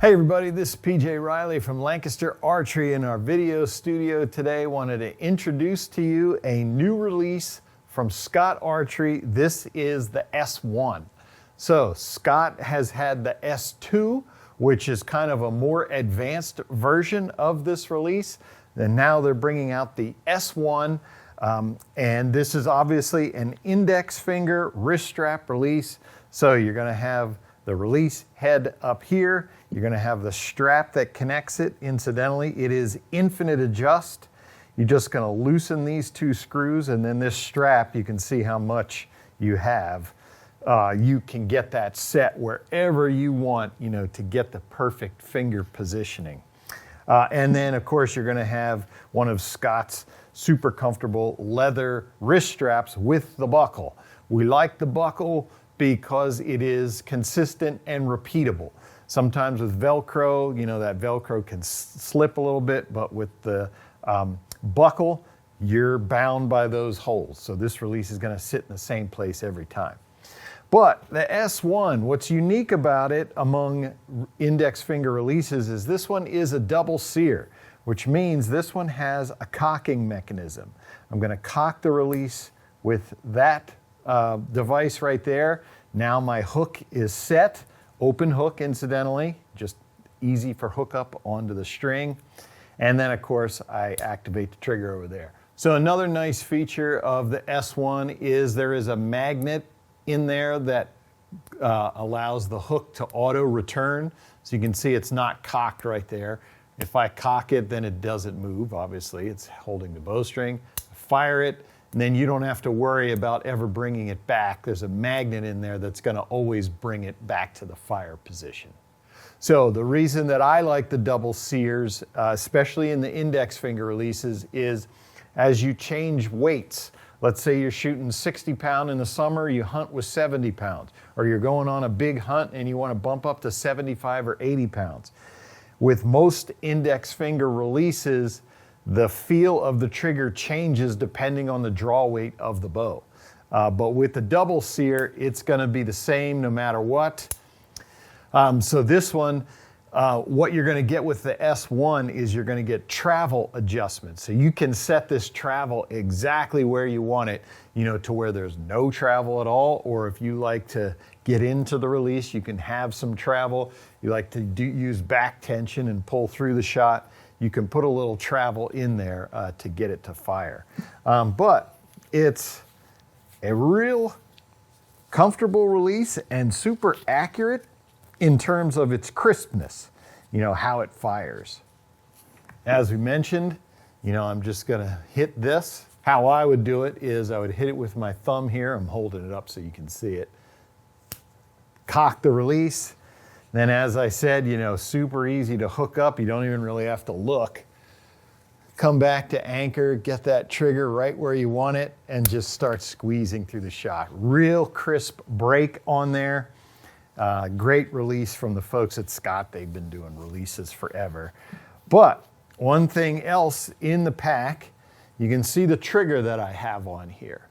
Hey everybody, this is PJ Riley from Lancaster Archery in our video studio today. Wanted to introduce to you a new release from Scott Archery. This is the S1. So Scott has had the S2, which is kind of a more advanced version of this release. And now they're bringing out the S1. And this is obviously an index finger wrist strap release. So you're gonna have the release head up here. You're gonna have the strap that connects it. Incidentally, it is infinite adjust. You're just gonna loosen these two screws, and then this strap, you can see how much you have. You can get that set wherever you want, to get the perfect finger positioning. And then of course, you're gonna have one of Scott's super comfortable leather wrist straps with the buckle. We like the buckle because it is consistent and repeatable. Sometimes with Velcro, that Velcro can slip a little bit, but with the buckle, you're bound by those holes. So this release is gonna sit in the same place every time. But the S1, what's unique about it among index finger releases is this one is a double sear, which means this one has a cocking mechanism. I'm gonna cock the release with that device right there. Now my hook is set, open hook incidentally, just easy for hookup onto the string. And then of course I activate the trigger over there. So another nice feature of the S1 is there is a magnet in there that allows the hook to auto return. So you can see it's not cocked right there. If I cock it, then it doesn't move, obviously. It's holding the bowstring. Fire it, and then you don't have to worry about ever bringing it back. There's a magnet in there that's gonna always bring it back to the fire position. So the reason that I like the double sears, especially in the index finger releases, is as you change weights, let's say you're shooting 60 pound in the summer, you hunt with 70 pounds, or you're going on a big hunt and you wanna bump up to 75 or 80 pounds. With most index finger releases, the feel of the trigger changes depending on the draw weight of the bow. But with the double sear, it's gonna be the same no matter what. So this one, what you're gonna get with the S1 is you're gonna get travel adjustments. So you can set this travel exactly where you want it, to where there's no travel at all, or if you like to get into the release, you can have some travel. You like to use back tension and pull through the shot, you can put a little travel in there to get it to fire. But it's a real comfortable release and super accurate in terms of its crispness, how it fires. As we mentioned, I'm just gonna hit this. How I would do it is I would hit it with my thumb here. I'm holding it up so you can see it. Cock the release. Then as I said, super easy to hook up. You don't even really have to look. Come back to anchor, get that trigger right where you want it, and just start squeezing through the shot. Real crisp break on there. Great release from the folks at Scott. They've been doing releases forever. But one thing else in the pack, you can see the trigger that I have on here.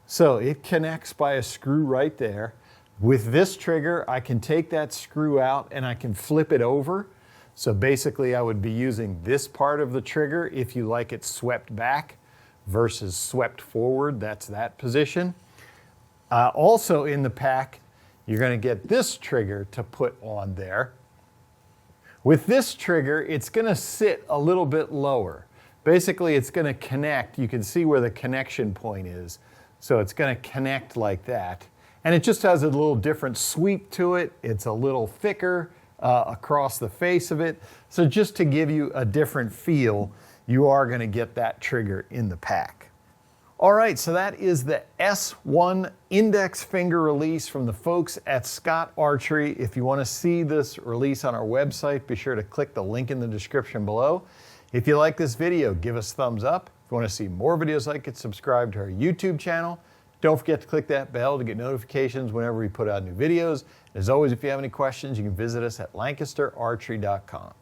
So it connects by a screw right there. With this trigger, I can take that screw out and I can flip it over. So basically I would be using this part of the trigger if you like it swept back versus swept forward, that's that position. Also in the pack, you're gonna get this trigger to put on there. With this trigger, it's gonna sit a little bit lower. Basically it's gonna connect, you can see where the connection point is. So it's gonna connect like that. And it just has a little different sweep to it. It's a little thicker across the face of it. So just to give you a different feel, you are gonna get that trigger in the pack. All right, so that is the S1 index finger release from the folks at Scott Archery. If you wanna see this release on our website, be sure to click the link in the description below. If you like this video, give us a thumbs up. If you wanna see more videos like it, subscribe to our YouTube channel. Don't forget to click that bell to get notifications whenever we put out new videos. As always, if you have any questions, you can visit us at lancasterarchery.com.